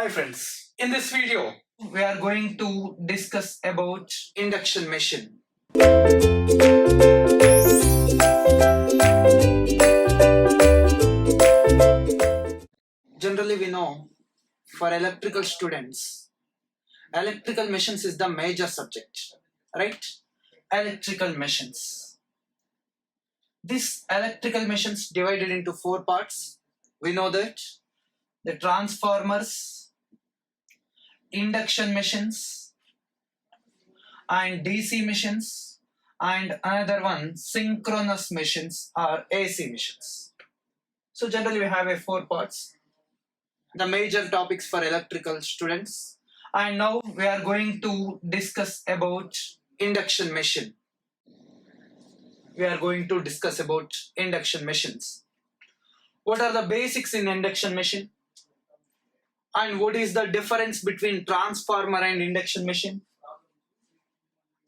Hi friends, in this video we are going to discuss about induction machine. Generally we know for electrical students, electrical machines is the major subject, right? Electrical machines. This electrical machines divided into four parts. We know that the transformers, induction machines, and DC machines, and another one synchronous machines or AC machines. So generally we have four parts, the major topics for electrical students, and now we are going to discuss about induction machine. We are going to discuss about induction machines. What are the basics in induction machine? And what is the difference between transformer and induction machine?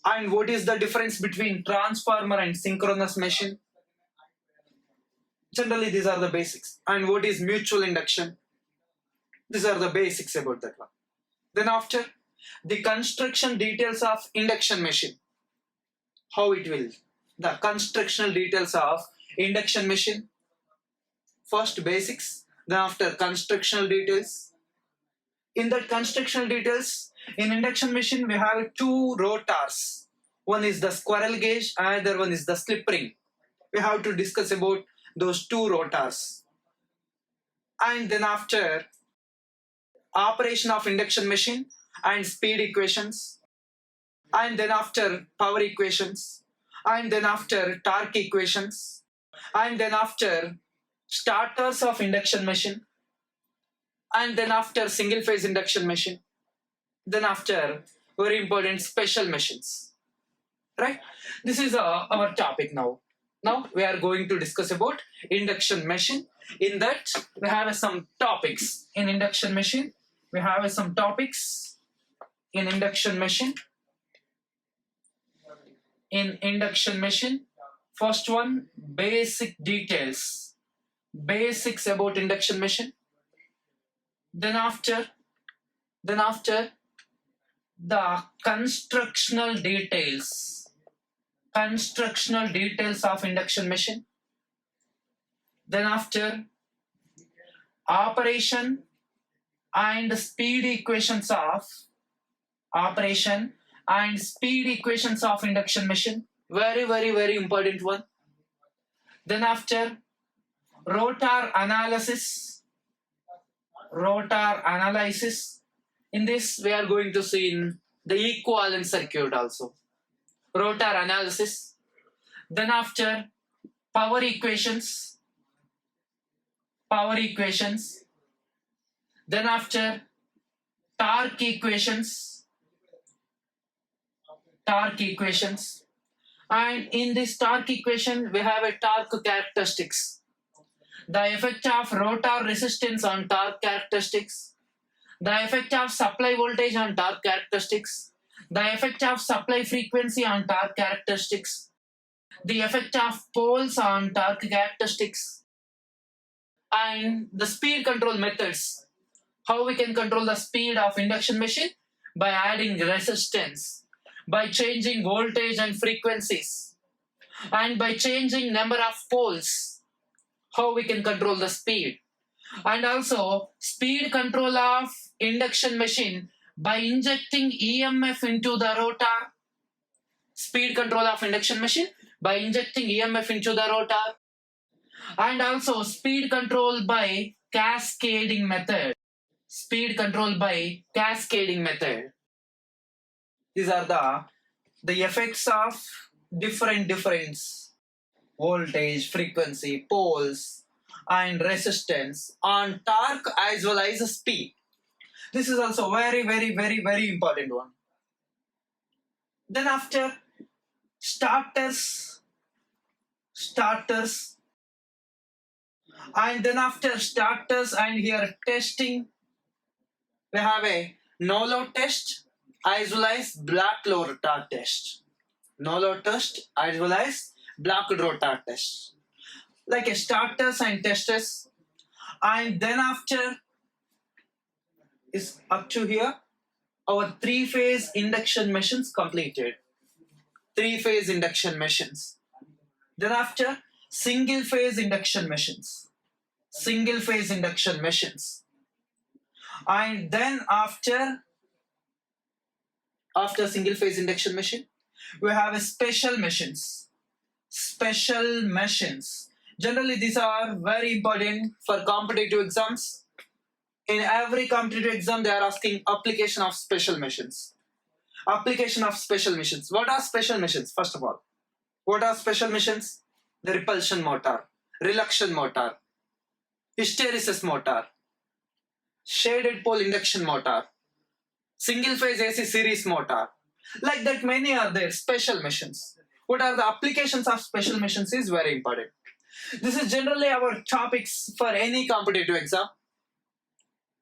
And what is the difference between transformer and synchronous machine? Generally, these are the basics. And what is mutual induction? These are the basics about that one. Then after, the construction details of induction machine. How it will. The constructional details of induction machine. First basics, then after constructional details. In that constructional details, in induction machine we have two rotors. One is the squirrel cage, another one is the slip ring. We have to discuss about those two rotors. And then after, operation of induction machine and speed equations. And then after, power equations. And then after, torque equations. And then after, starters of induction machine. And then after, single phase induction machine. Then after, very important, special machines. Right? This is our topic now. Now we are going to discuss about induction machine. In that we have some topics in induction machine. We have some topics in induction machine. In induction machine, first one, basic details. Basics about induction machine. Then after, the constructional details. Constructional details of induction machine. Then after, operation and speed equations of induction machine. Very important one. Then after, rotor analysis. In this we are going to see in the equivalent circuit also. Rotor analysis. Then after, power equations. Then after, torque equations. And in this torque equation we have a torque characteristics. The effect of rotor resistance on torque characteristics. The effect of supply voltage on torque characteristics. The effect of supply frequency on torque characteristics. The effect of poles on torque characteristics. And the speed control methods. How we can control the speed of induction machine? By adding resistance, by changing voltage and frequencies, and by changing number of poles. How we can control the speed? And also speed control of induction machine by injecting EMF into the rotor. Speed control of induction machine by injecting EMF into the rotor. And also speed control by cascading method. These are the effects of different voltage, frequency, poles, and resistance on torque as well as speed. This is also very important one. Then after, starters, and then after starters and here testing, we have a no load test as well as block rotor test. No load test as well as block rotor test. Like a starters and testers. And then after, is up to here. Our three-phase induction machines completed. Three-phase induction machines. Then after, single-phase induction machines. Single-phase induction machines. And then after single-phase induction machine, we have a special machines. Special machines. Generally, these are very important for competitive exams. In every competitive exam, they are asking application of special machines. Application of special machines. What are special machines? First of all, what are special machines? The repulsion motor, reluction motor, hysteresis motor, shaded pole induction motor, single phase AC series motor. Like that, many are there. Special machines. What are the applications of special machines is very important. This is generally our topics for any competitive exam.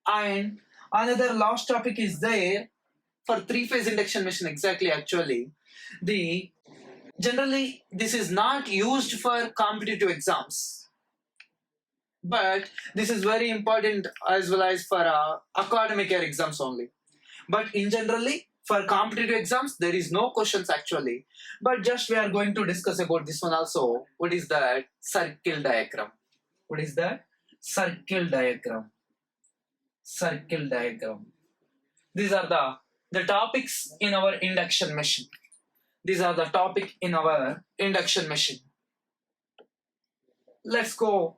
And another last topic is there for three-phase induction machine. Exactly, actually, the generally this is not used for competitive exams, but this is very important as well as for academic year exams only. But in generally for competitive exams there is no questions actually. But just we are going to discuss about this one also. What is that? Circle diagram. What is that? Circle diagram. Circle diagram. These are the topics in our induction machine. These are the topic in our induction machine. Let's go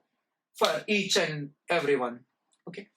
for each and every one. Okay.